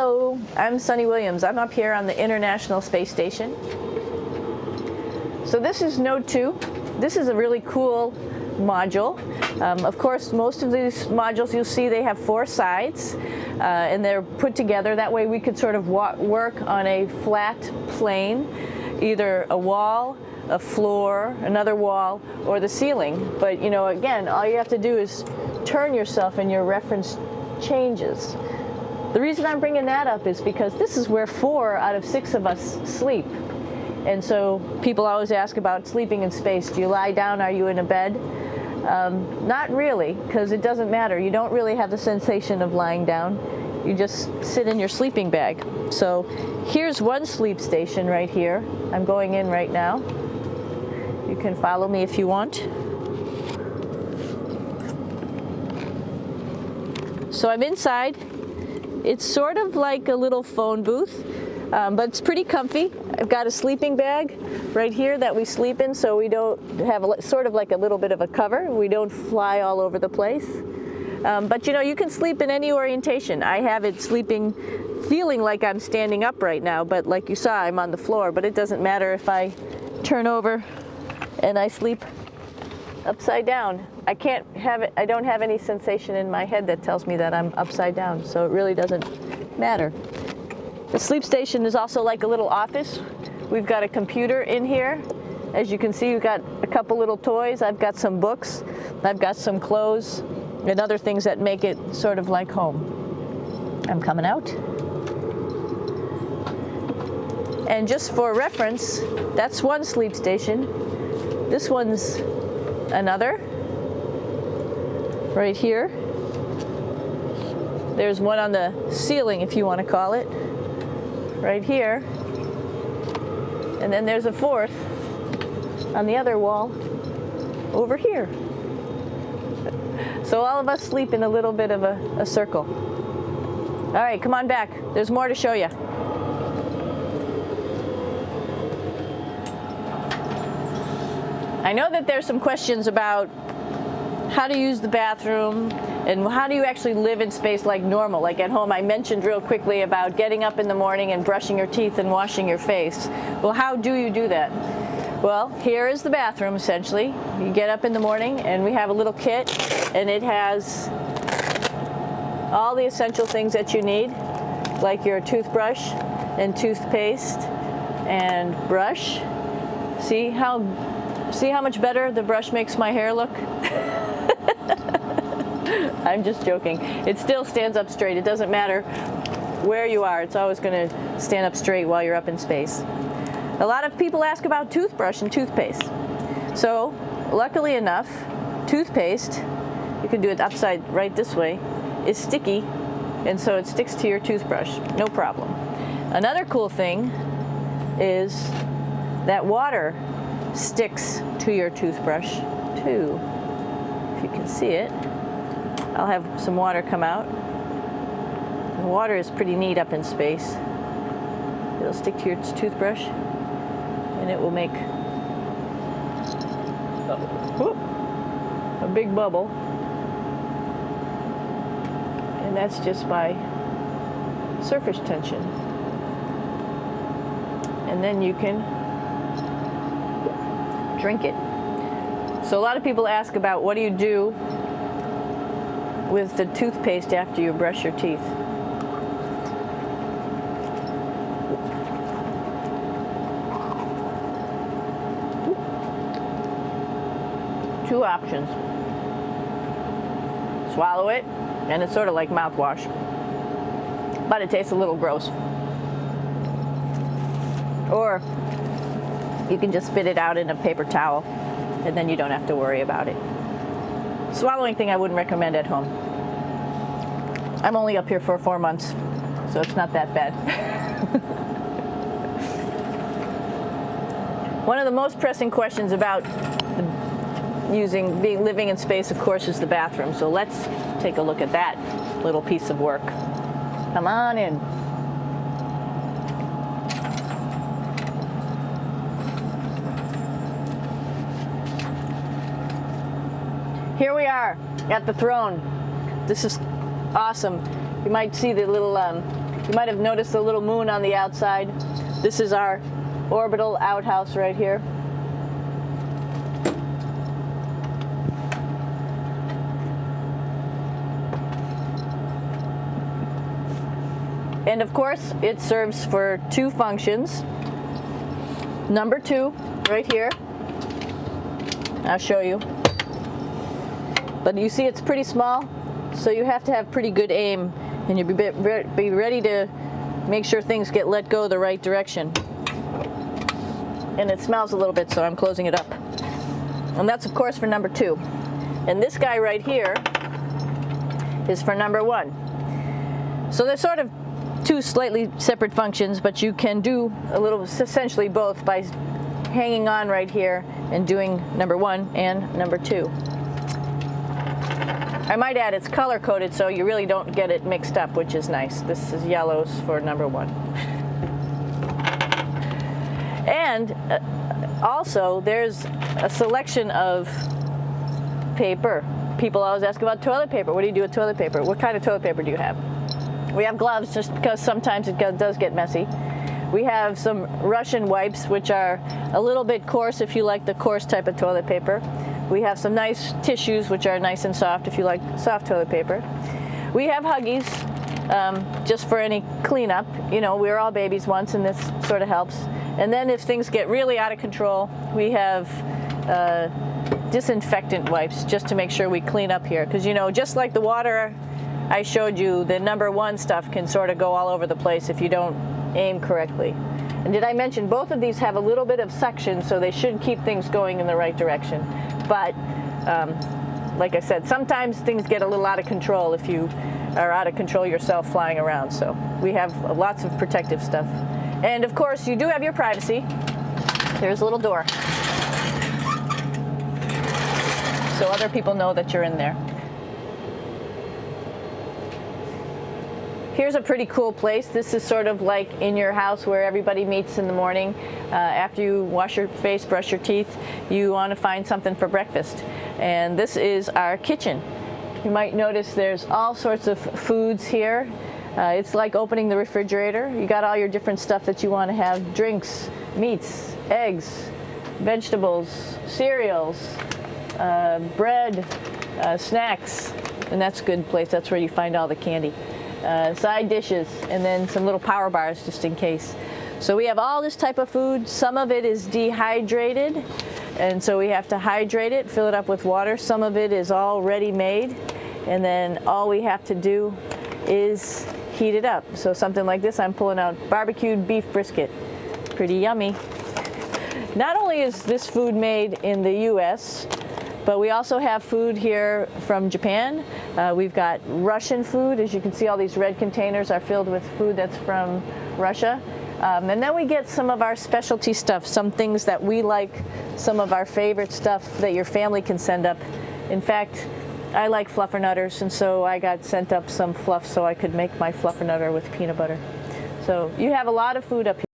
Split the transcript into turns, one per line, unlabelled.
Hello, I'm Sunny Williams. I'm up here on the International Space Station. So this is Node 2. This is a really cool module. Of course, most of these modules you'll see they have 4 sides and they're put together. That way we could sort of work on a flat plane, either a wall, a floor, another wall, or the ceiling. But you know, again, all you have to do is turn yourself and your reference changes. The reason I'm bringing that up is because this is where 4 out of 6 of us sleep. And so people always ask about sleeping in space. Do you lie down? Are you in a bed? Not really, because it doesn't matter. You don't really have the sensation of lying down. You just sit in your sleeping bag. So here's one sleep station right here. I'm going in right now. You can follow me if you want. So I'm inside. It's sort of like a little phone booth, but it's pretty comfy. I've got a sleeping bag right here that we sleep in, so we don't have sort of like a little bit of a cover. We don't fly all over the place. But you know, you can sleep in any orientation. I have it sleeping, feeling like I'm standing up right now, but like you saw, I'm on the floor. But it doesn't matter if I turn over and I sleep upside down. I can't have it, I don't have any sensation in my head that tells me that I'm upside down, so it really doesn't matter. The sleep station is also like a little office. We've got a computer in here. As you can see, we've got a couple little toys. I've got some books. I've got some clothes and other things that make it sort of like home. I'm coming out. And just for reference, that's one sleep station. This one's another. Right here. There's one on the ceiling, if you want to call it. Right here. And then there's a 4th on the other wall over here. So all of us sleep in a little bit of a circle. All right, come on back. There's more to show you. I know that there's some questions about how to use the bathroom and how do you actually live in space like normal, like at home. I mentioned real quickly about getting up in the morning and brushing your teeth and washing your face. Well, how do you do that? Well, here is the bathroom essentially. You get up in the morning and we have a little kit and it has all the essential things that you need, like your toothbrush and toothpaste and brush. See how much better the brush makes my hair look? I'm just joking. It still stands up straight. It doesn't matter where you are. It's always going to stand up straight while you're up in space. A lot of people ask about toothbrush and toothpaste. So, luckily enough, toothpaste, you can do it upside right this way, is sticky, and so it sticks to your toothbrush. No problem. Another cool thing is that water sticks to your toothbrush too. If you can see it, I'll have some water come out. The water is pretty neat up in space. It'll stick to your toothbrush and it will make a big bubble. And that's just by surface tension. And then you can drink it. So a lot of people ask about what do you do with the toothpaste after you brush your teeth. Two options. Swallow it, and it's sort of like mouthwash, but it tastes a little gross. Or you can just spit it out in a paper towel, and then you don't have to worry about it. Swallowing thing I wouldn't recommend at home. I'm only up here for 4 months, so it's not that bad. One of the most pressing questions about living in space, of course, is the bathroom. So let's take a look at that little piece of work. Come on in. Here we are at the throne. This is awesome. You might see the little You might have noticed the little moon on the outside. This is our orbital outhouse right here. And of course, it serves for two functions. Number 2, right here. I'll show you. But you see it's pretty small, so you have to have pretty good aim, and you'll be ready to make sure things get let go the right direction. And it smells a little bit, so I'm closing it up. And that's of course for number 2. And this guy right here is for number 1. So they're sort of two slightly separate functions, but you can do a little, essentially both, by hanging on right here and doing number 1 and number 2. I might add it's color coded, so you really don't get it mixed up, which is nice. This is yellows for number 1. And also there's a selection of paper. People always ask about toilet paper. What do you do with toilet paper? What kind of toilet paper do you have? We have gloves, just because sometimes it does get messy. We have some Russian wipes, which are a little bit coarse if you like the coarse type of toilet paper. We have some nice tissues, which are nice and soft if you like soft toilet paper. We have Huggies, just for any cleanup. You know, we were all babies once, and this sort of helps. And then if things get really out of control, we have disinfectant wipes, just to make sure we clean up here. Because, you know, just like the water I showed you, the number 1 stuff can sort of go all over the place if you don't aim correctly. And did I mention both of these have a little bit of suction, so they should keep things going in the right direction. But like I said, sometimes things get a little out of control if you are out of control yourself flying around. So we have lots of protective stuff. And of course, you do have your privacy. There's a little door, so other people know that you're in there. Here's a pretty cool place. This is sort of like in your house where everybody meets in the morning. After you wash your face, brush your teeth, you want to find something for breakfast. And this is our kitchen. You might notice there's all sorts of foods here. It's like opening the refrigerator. You got all your different stuff that you want to have: drinks, meats, eggs, vegetables, cereals, bread, snacks. And that's a good place. That's where you find all the candy. Side dishes, and then some little power bars just in case. So we have all this type of food. Some of it is dehydrated, and so we have to hydrate it, fill it up with water. Some of it is all ready-made, and then all we have to do is heat it up. So something like this, I'm pulling out barbecued beef brisket. Pretty yummy. Not only is this food made in the US, but we also have food here from Japan. We've got Russian food. As you can see, all these red containers are filled with food that's from Russia. And then we get some of our specialty stuff, some things that we like, some of our favorite stuff that your family can send up. In fact, I like fluffernutters, and so I got sent up some fluff so I could make my fluffernutter with peanut butter. So you have a lot of food up here.